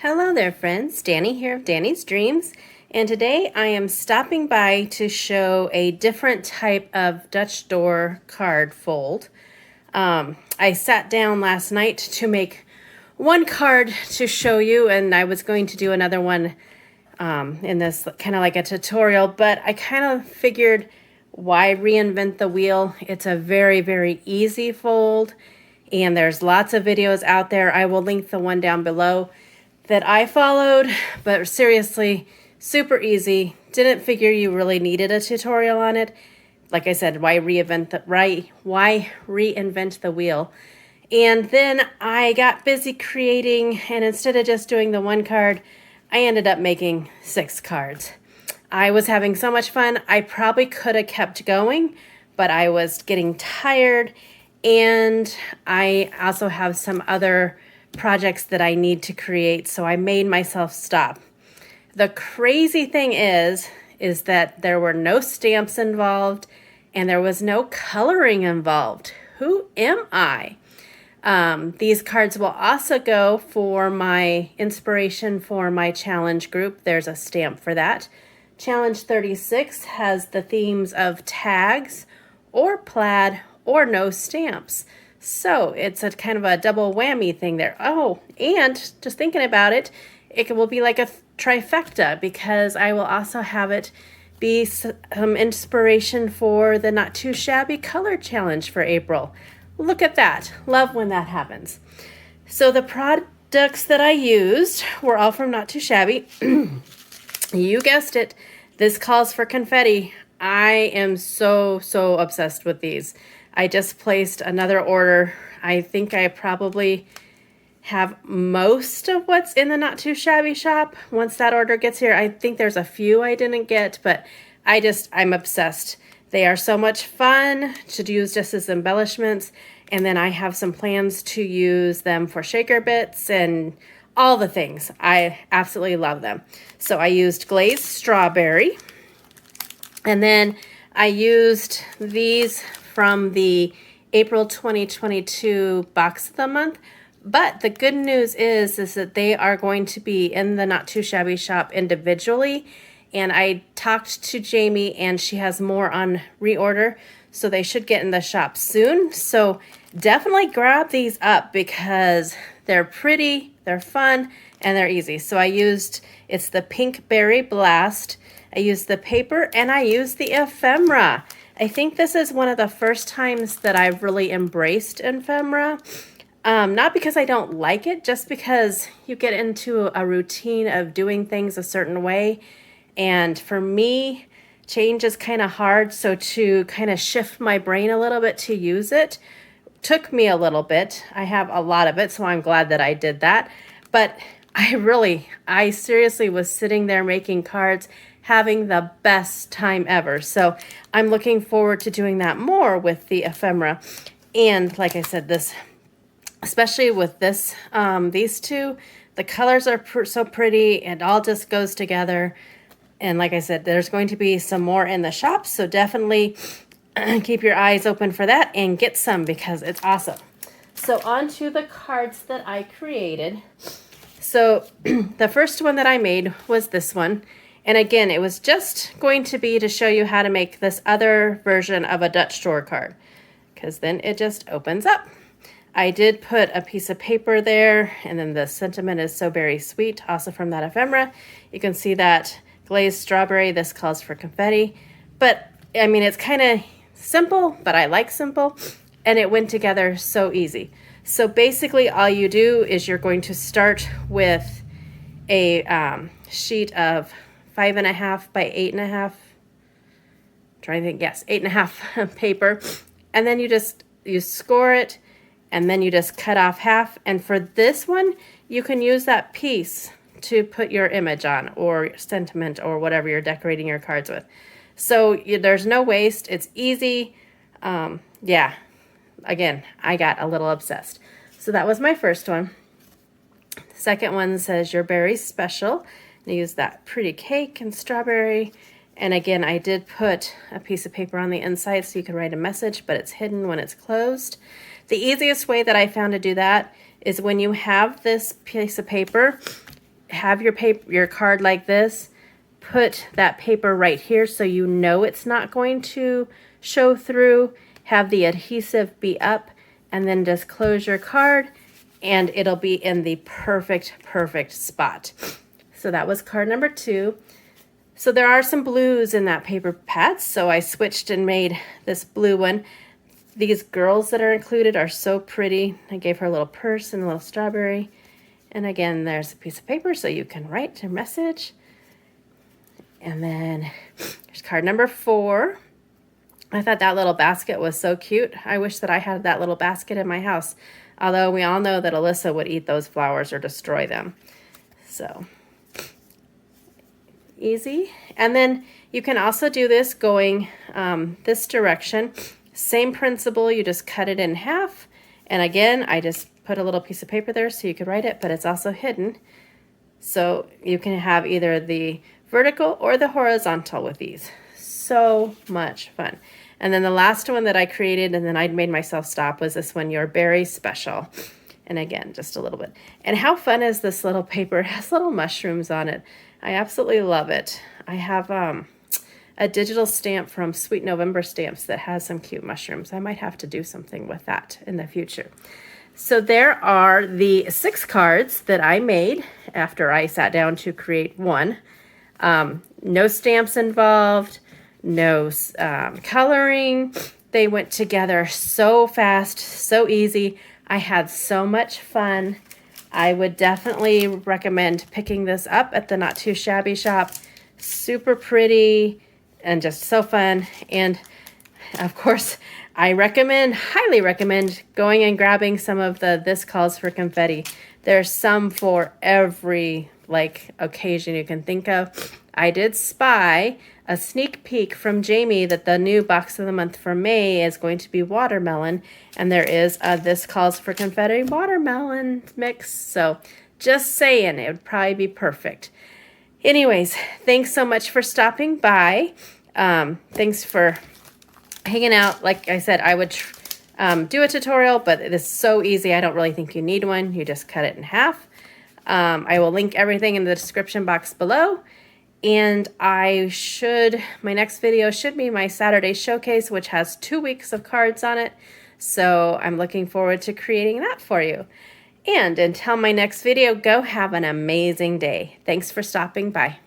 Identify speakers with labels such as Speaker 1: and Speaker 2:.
Speaker 1: Hello there friends, Danny here of Danny's Dreams, and today I am stopping by to show a different type of Dutch door card fold. I sat down last night to make one card to show you, and I was going to do another one in this kind of like a tutorial, but I kind of figured why reinvent the wheel. It's a very, very easy fold, and there's lots of videos out there. I will link the one down below that I followed, but seriously, super easy. Didn't figure you really needed a tutorial on it. Like I said, why reinvent the wheel? And then I got busy creating, and instead of just doing the one card, I ended up making 6 cards. I was having so much fun. I probably could have kept going, but I was getting tired, and I also have some other projects that I need to create, so I made myself stop. The crazy thing is that there were no stamps involved and there was no coloring involved. Who am I? These cards will also go for my inspiration for my challenge group. There's a stamp for that. Challenge 36 has the themes of tags or plaid or no stamps. So it's a kind of a double whammy thing there. Oh, and just thinking about it, it will be like a trifecta because I will also have it be some inspiration for the Not Too Shabby color challenge for April. Look at that. Love when that happens. So the products that I used were all from Not Too Shabby. You guessed it. This calls for confetti. I am so obsessed with these. I just placed another order. I think I probably have most of what's in the Not Too Shabby shop. Once that order gets here, I think there's a few I didn't get, but I'm obsessed. They are so much fun to use just as embellishments. And then I have some plans to use them for shaker bits and all the things. I absolutely love them. So I used glazed strawberry. And then I used these from the April 2022 box of the month. But the good news is that they are going to be in the Not Too Shabby shop individually. And I talked to Jamie and she has more on reorder. So they should get in the shop soon. So definitely grab these up because they're pretty, they're fun, and they're easy. So it's the Pink Berry Blast. I used the paper and I used the ephemera. I think this is one of the first times that I've really embraced ephemera. Not because I don't like it, just because you get into a routine of doing things a certain way. And for me, change is kind of hard. So to kind of shift my brain a little bit to use it took me a little bit. I have a lot of it, so I'm glad that I did that. But I seriously was sitting there making cards, having the best time ever. So I'm looking forward to doing that more with the ephemera. And like I said, especially with these two, the colors are so pretty and all just goes together. And like I said, there's going to be some more in the shop. So definitely keep your eyes open for that and get some because it's awesome. So on to the cards that I created. So the first one that I made was this one. And again, it was just going to be to show you how to make this other version of a Dutch door card, because then it just opens up. I did put a piece of paper there, and then the sentiment is so very sweet, also from that ephemera. You can see that glazed strawberry, this calls for confetti. But I mean, it's kind of simple, but I like simple, and it went together so easy. So basically all you do is you're going to start with a sheet of 5.5 by 8.5. Trying to think, yes, 8.5 paper. And then you score it, and then you just cut off half. And for this one, you can use that piece to put your image on or sentiment or whatever you're decorating your cards with. So there's no waste. It's easy. Yeah. Again, I got a little obsessed. So that was my first one. The second one says, "Your berry's special." I use that pretty cake and strawberry. And again, I did put a piece of paper on the inside so you can write a message, but it's hidden when it's closed. The easiest way that I found to do that is when you have this piece of paper, have your paper, your card like this, put that paper right here so you know it's not going to show through. Have the adhesive be up, and then just close your card and it'll be in the perfect spot. So that was card number 2. So there are some blues in that paper pad, so I switched and made this blue one. These girls that are included are so pretty. I gave her a little purse and a little strawberry. And again, there's a piece of paper so you can write your message. And then there's card number 4. I thought that little basket was so cute. I wish that I had that little basket in my house. Although we all know that Alyssa would eat those flowers or destroy them. So easy. And then you can also do this going this direction. Same principle, you just cut it in half. And again, I just put a little piece of paper there so you could write it, but it's also hidden. So you can have either the vertical or the horizontal with these. So much fun. And then the last one that I created and then I made myself stop was this one, Your Berry Special. And again, just a little bit. And how fun is this little paper? It has little mushrooms on it. I absolutely love it. I have a digital stamp from Sweet November Stamps that has some cute mushrooms. I might have to do something with that in the future. So there are the 6 cards that I made after I sat down to create one. No stamps involved, no coloring. They went together so fast, so easy. I had so much fun. I would definitely recommend picking this up at the Not Too Shabby shop. Super pretty and just so fun. And of course, I highly recommend going and grabbing some of the This Calls for Confetti. There's some for every occasion you can think of. I did spy a sneak peek from Jamie that the new box of the month for May is going to be watermelon, and there is a This Calls for Confetti watermelon mix. So just saying, it would probably be perfect. Anyways, thanks so much for stopping by. Thanks for hanging out. Like I said, I would do a tutorial, but it is so easy. I don't really think you need one. You just cut it in half. I will link everything in the description box below. And my next video should be my Saturday showcase, which has 2 weeks of cards on it. So I'm looking forward to creating that for you. And until my next video, go have an amazing day. Thanks for stopping by.